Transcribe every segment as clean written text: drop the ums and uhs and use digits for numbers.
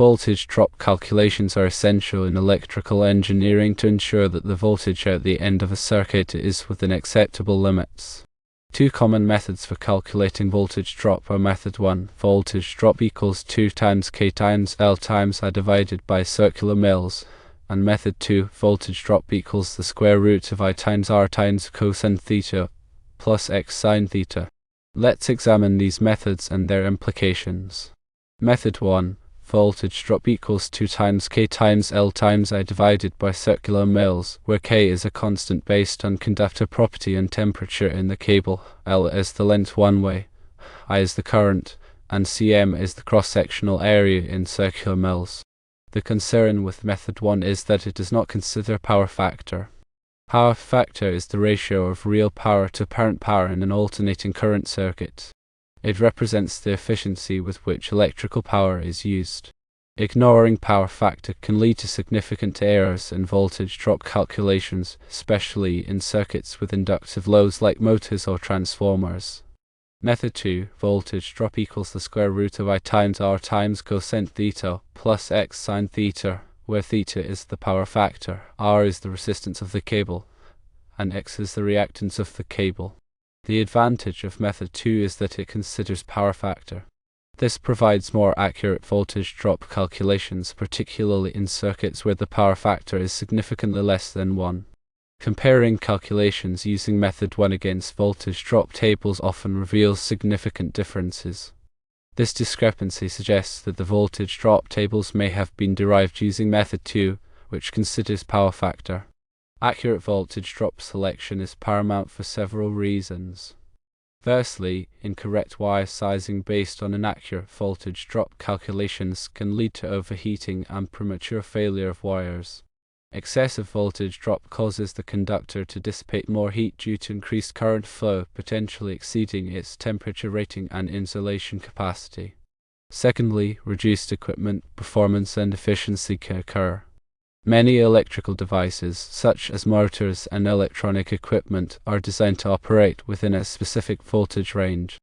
voltage drop calculations are essential in electrical engineering to ensure that the voltage at the end of a circuit is within acceptable limits. Two common methods for calculating voltage drop are method 1, voltage drop equals 2 times K times L times I divided by circular mils, and method 2, voltage drop equals the square root of I times R times cosine theta plus X sine theta. Let's examine these methods and their implications. Method 1, voltage drop equals 2 times K times L times I divided by circular mils, where K is a constant based on conductor property and temperature in the cable, L is the length one way, I is the current, and cm is the cross-sectional area in circular mils. The concern with method 1 is that it does not consider power factor. Power factor is the ratio of real power to apparent power in an alternating current circuit. It represents the efficiency with which electrical power is used. Ignoring power factor can lead to significant errors in voltage drop calculations, especially in circuits with inductive loads like motors or transformers. Method 2, voltage drop equals the square root of I times R times cosine theta plus X sine theta, where theta is the power factor, R is the resistance of the cable, and X is the reactance of the cable. The advantage of method 2 is that it considers power factor. This provides more accurate voltage drop calculations, particularly in circuits where the power factor is significantly less than 1. Comparing calculations using method 1 against voltage drop tables often reveals significant differences. This discrepancy suggests that the voltage drop tables may have been derived using method 2, which considers power factor. Accurate voltage drop selection is paramount for several reasons. Firstly, incorrect wire sizing based on inaccurate voltage drop calculations can lead to overheating and premature failure of wires. Excessive voltage drop causes the conductor to dissipate more heat due to increased current flow, potentially exceeding its temperature rating and insulation capacity. Secondly, reduced equipment performance and efficiency can occur. Many electrical devices, such as motors and electronic equipment, are designed to operate within a specific voltage range.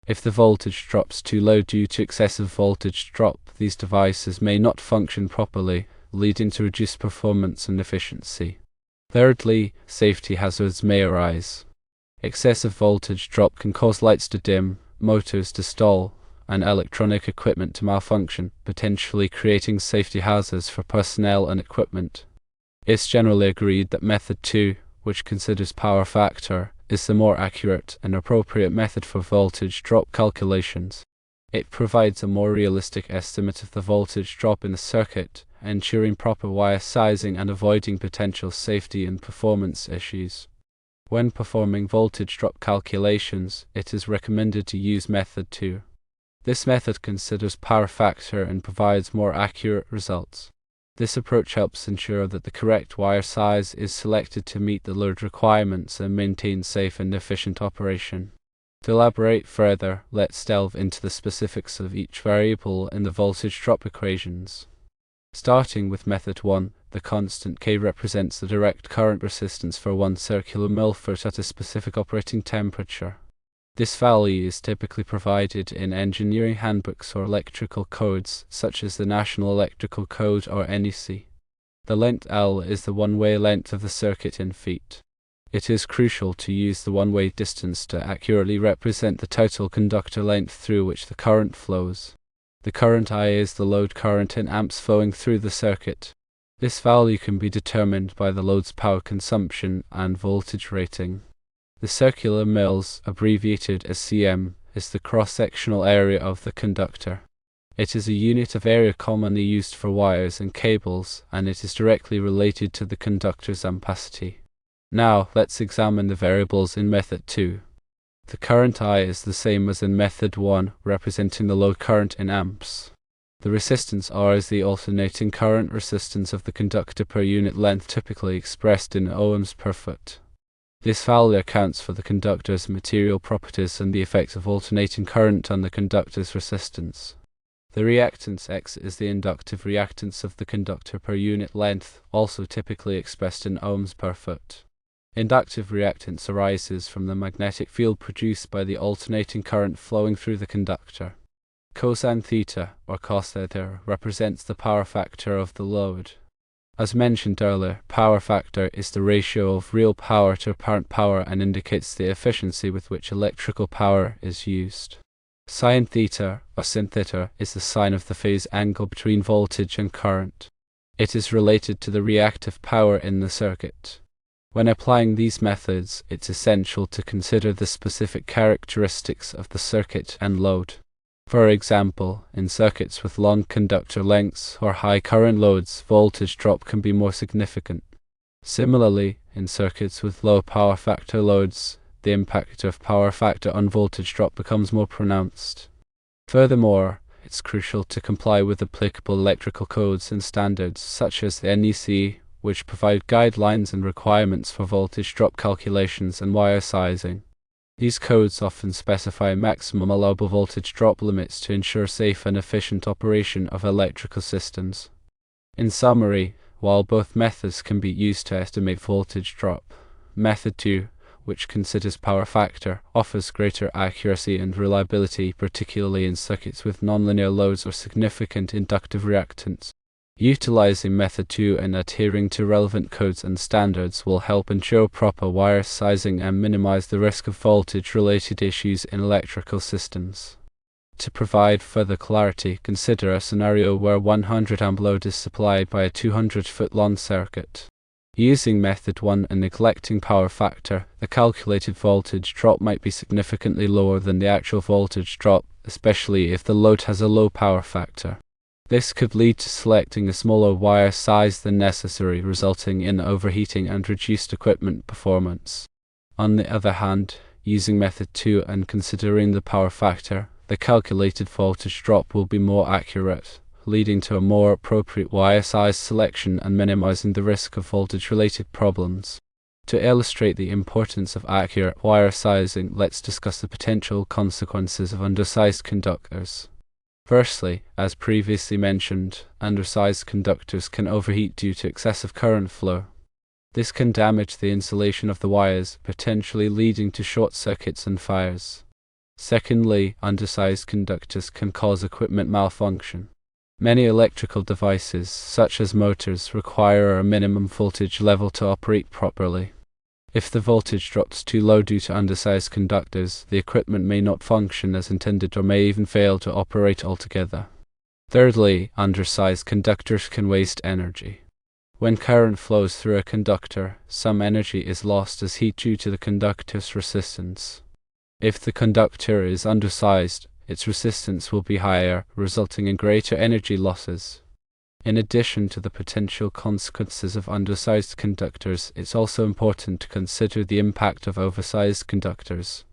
If the voltage drops too low due to excessive voltage drop, these devices may not function properly, leading to reduced performance and efficiency. Thirdly, safety hazards may arise. Excessive voltage drop can cause lights to dim, motors to stall, and electronic equipment to malfunction, potentially creating safety hazards for personnel and equipment. It's generally agreed that method 2, which considers power factor, is the more accurate and appropriate method for voltage drop calculations. It provides a more realistic estimate of the voltage drop in the circuit, ensuring proper wire sizing and avoiding potential safety and performance issues. When performing voltage drop calculations, it is recommended to use method 2. This method considers power factor and provides more accurate results. This approach helps ensure that the correct wire size is selected to meet the load requirements and maintain safe and efficient operation. To elaborate further, let's delve into the specifics of each variable in the voltage drop equations. Starting with method 1, the constant K represents the direct current resistance for 1 circular millifoot at a specific operating temperature. This value is typically provided in engineering handbooks or electrical codes, such as the National Electrical Code or NEC. The length L is the one-way length of the circuit in feet. It is crucial to use the one-way distance to accurately represent the total conductor length through which the current flows. The current I is the load current in amps flowing through the circuit. This value can be determined by the load's power consumption and voltage rating. The circular mils, abbreviated as cm, is the cross-sectional area of the conductor. It is a unit of area commonly used for wires and cables, and it is directly related to the conductor's ampacity. Now, let's examine the variables in method 2. The current I is the same as in method 1, representing the load current in amps. The resistance R is the alternating current resistance of the conductor per unit length, typically expressed in ohms per foot. This value accounts for the conductor's material properties and the effect of alternating current on the conductor's resistance. The reactance X is the inductive reactance of the conductor per unit length, also typically expressed in ohms per foot. Inductive reactance arises from the magnetic field produced by the alternating current flowing through the conductor. Cosine theta, or cos theta, represents the power factor of the load. As mentioned earlier, power factor is the ratio of real power to apparent power and indicates the efficiency with which electrical power is used. Sine theta, or sin theta, is the sine of the phase angle between voltage and current. It is related to the reactive power in the circuit. When applying these methods, it's essential to consider the specific characteristics of the circuit and load. For example, in circuits with long conductor lengths or high current loads, voltage drop can be more significant. Similarly, in circuits with low power factor loads, the impact of power factor on voltage drop becomes more pronounced. Furthermore, it's crucial to comply with applicable electrical codes and standards such as the NEC, which provide guidelines and requirements for voltage drop calculations and wire sizing. These codes often specify maximum allowable voltage drop limits to ensure safe and efficient operation of electrical systems. In summary, while both methods can be used to estimate voltage drop, Method 2, which considers power factor, offers greater accuracy and reliability, particularly in circuits with nonlinear loads or significant inductive reactance. Utilizing Method 2 and adhering to relevant codes and standards will help ensure proper wire sizing and minimize the risk of voltage-related issues in electrical systems. To provide further clarity, consider a scenario where 100 amp load is supplied by a 200-foot long circuit. Using Method 1 and neglecting power factor, the calculated voltage drop might be significantly lower than the actual voltage drop, especially if the load has a low power factor. This could lead to selecting a smaller wire size than necessary, resulting in overheating and reduced equipment performance. On the other hand, using Method 2 and considering the power factor, the calculated voltage drop will be more accurate, leading to a more appropriate wire size selection and minimizing the risk of voltage-related problems. To illustrate the importance of accurate wire sizing, let's discuss the potential consequences of undersized conductors. Firstly, as previously mentioned, undersized conductors can overheat due to excessive current flow. This can damage the insulation of the wires, potentially leading to short circuits and fires. Secondly, undersized conductors can cause equipment malfunction. Many electrical devices, such as motors, require a minimum voltage level to operate properly. If the voltage drops too low due to undersized conductors, the equipment may not function as intended or may even fail to operate altogether. Thirdly, undersized conductors can waste energy. When current flows through a conductor, some energy is lost as heat due to the conductor's resistance. If the conductor is undersized, its resistance will be higher, resulting in greater energy losses. In addition to the potential consequences of undersized conductors, it's also important to consider the impact of oversized conductors.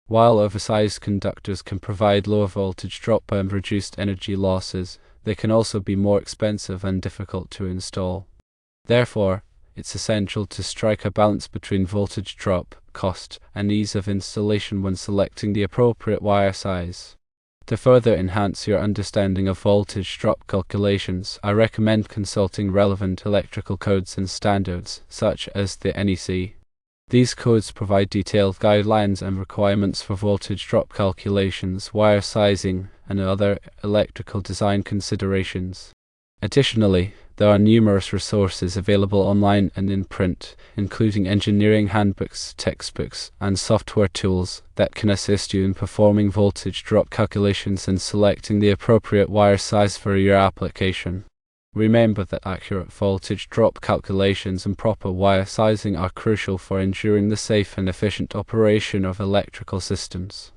While oversized conductors can provide lower voltage drop and reduced energy losses, they can also be more expensive and difficult to install. Therefore, it's essential to strike a balance between voltage drop, cost, and ease of installation when selecting the appropriate wire size. To further enhance your understanding of voltage drop calculations, I recommend consulting relevant electrical codes and standards, such as the NEC. These codes provide detailed guidelines and requirements for voltage drop calculations, wire sizing, and other electrical design considerations. Additionally, there are numerous resources available online and in print, including engineering handbooks, textbooks, and software tools that can assist you in performing voltage drop calculations and selecting the appropriate wire size for your application. Remember that accurate voltage drop calculations and proper wire sizing are crucial for ensuring the safe and efficient operation of electrical systems.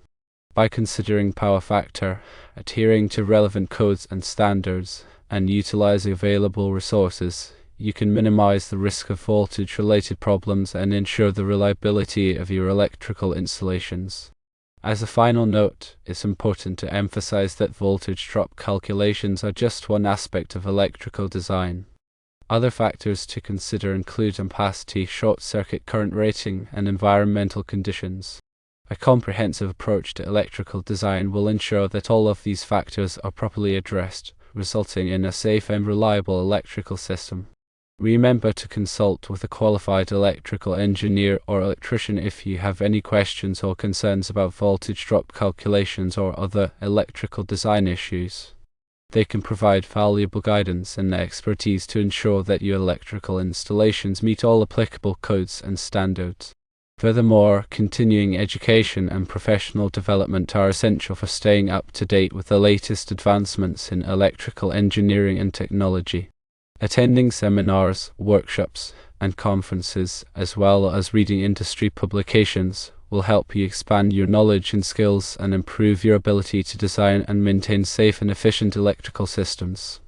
By considering power factor, adhering to relevant codes and standards, and utilizing available resources, you can minimize the risk of voltage-related problems and ensure the reliability of your electrical installations. As a final note, it's important to emphasize that voltage drop calculations are just one aspect of electrical design. Other factors to consider include ampacity, short-circuit current rating, and environmental conditions. A comprehensive approach to electrical design will ensure that all of these factors are properly addressed, resulting in a safe and reliable electrical system. Remember to consult with a qualified electrical engineer or electrician if you have any questions or concerns about voltage drop calculations or other electrical design issues. They can provide valuable guidance and expertise to ensure that your electrical installations meet all applicable codes and standards. Furthermore, continuing education and professional development are essential for staying up to date with the latest advancements in electrical engineering and technology. Attending seminars, workshops, and conferences, as well as reading industry publications, will help you expand your knowledge and skills and improve your ability to design and maintain safe and efficient electrical systems.